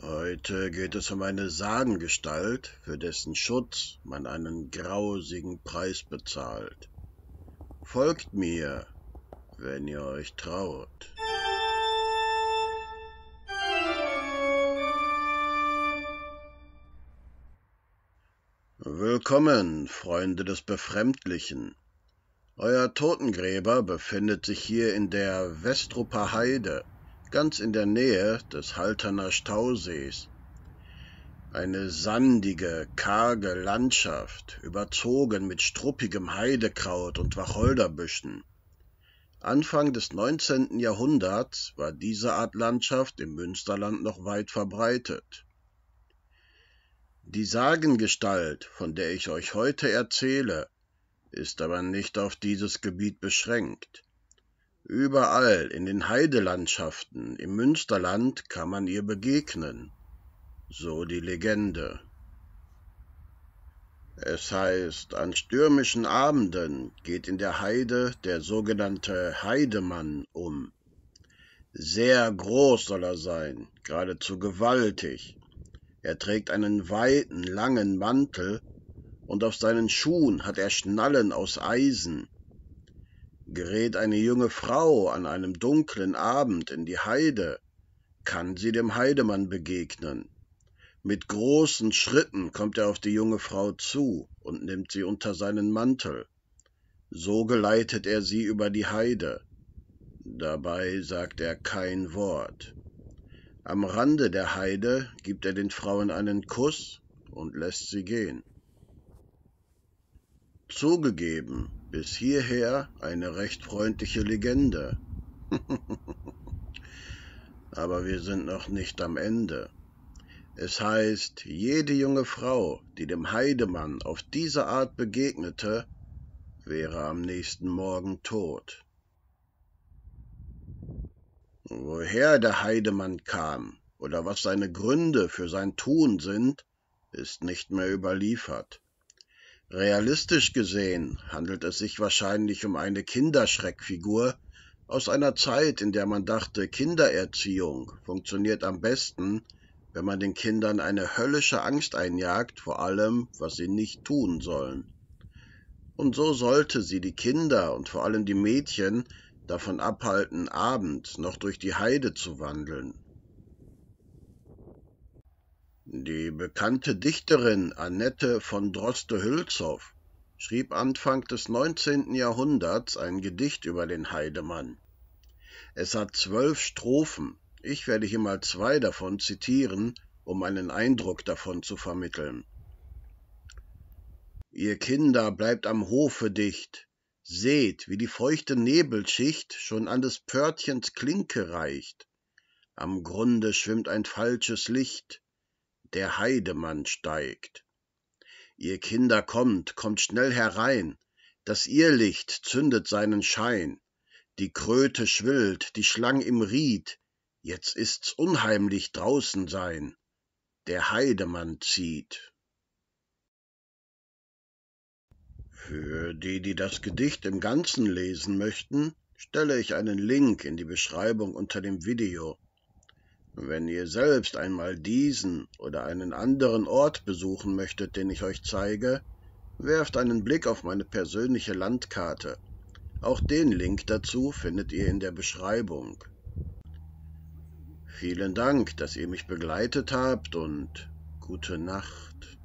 Heute geht es um eine Sagengestalt, für dessen Schutz man einen grausigen Preis bezahlt. Folgt mir, wenn ihr euch traut. Willkommen, Freunde des Befremdlichen. Euer Totengräber befindet sich hier in der Westruper Heide, ganz in der Nähe des Halterner Stausees. Eine sandige, karge Landschaft, überzogen mit struppigem Heidekraut und Wacholderbüschen. Anfang des 19. Jahrhunderts war diese Art Landschaft im Münsterland noch weit verbreitet. Die Sagengestalt, von der ich euch heute erzähle, ist aber nicht auf dieses Gebiet beschränkt. Überall in den Heidelandschaften im Münsterland kann man ihr begegnen, so die Legende. Es heißt, an stürmischen Abenden geht in der Heide der sogenannte Heidemann um. Sehr groß soll er sein, geradezu gewaltig. Er trägt einen weiten, langen Mantel, und auf seinen Schuhen hat er Schnallen aus Eisen. Gerät eine junge Frau an einem dunklen Abend in die Heide, kann sie dem Heidemann begegnen. Mit großen Schritten kommt er auf die junge Frau zu und nimmt sie unter seinen Mantel. So geleitet er sie über die Heide. Dabei sagt er kein Wort. Am Rande der Heide gibt er den Frauen einen Kuss und lässt sie gehen. Zugegeben, bis hierher eine recht freundliche Legende. Aber wir sind noch nicht am Ende. Es heißt, jede junge Frau, die dem Heidemann auf diese Art begegnete, wäre am nächsten Morgen tot. Woher der Heidemann kam oder was seine Gründe für sein Tun sind, ist nicht mehr überliefert. Realistisch gesehen handelt es sich wahrscheinlich um eine Kinderschreckfigur aus einer Zeit, in der man dachte, Kindererziehung funktioniert am besten, wenn man den Kindern eine höllische Angst einjagt vor allem, was sie nicht tun sollen. Und so sollte sie die Kinder und vor allem die Mädchen davon abhalten, abends noch durch die Heide zu wandeln. Die bekannte Dichterin Annette von Droste-Hülshoff schrieb Anfang des 19. Jahrhunderts ein Gedicht über den Heidemann. Es hat 12 Strophen. Ich werde hier mal 2 davon zitieren, um einen Eindruck davon zu vermitteln. Ihr Kinder, bleibt am Hofe dicht, seht, wie die feuchte Nebelschicht schon an des Pförtchens Klinke reicht. Am Grunde schwimmt ein falsches Licht, der Heidemann steigt. Ihr Kinder, kommt schnell herein, das Irrlicht zündet seinen Schein, die Kröte schwillt, die Schlang im Ried, jetzt ist's unheimlich draußen sein, der Heidemann zieht. Für die, die das Gedicht im Ganzen lesen möchten, stelle ich einen Link in die Beschreibung unter dem Video. Wenn ihr selbst einmal diesen oder einen anderen Ort besuchen möchtet, den ich euch zeige, werft einen Blick auf meine persönliche Landkarte. Auch den Link dazu findet ihr in der Beschreibung. Vielen Dank, dass ihr mich begleitet habt und gute Nacht.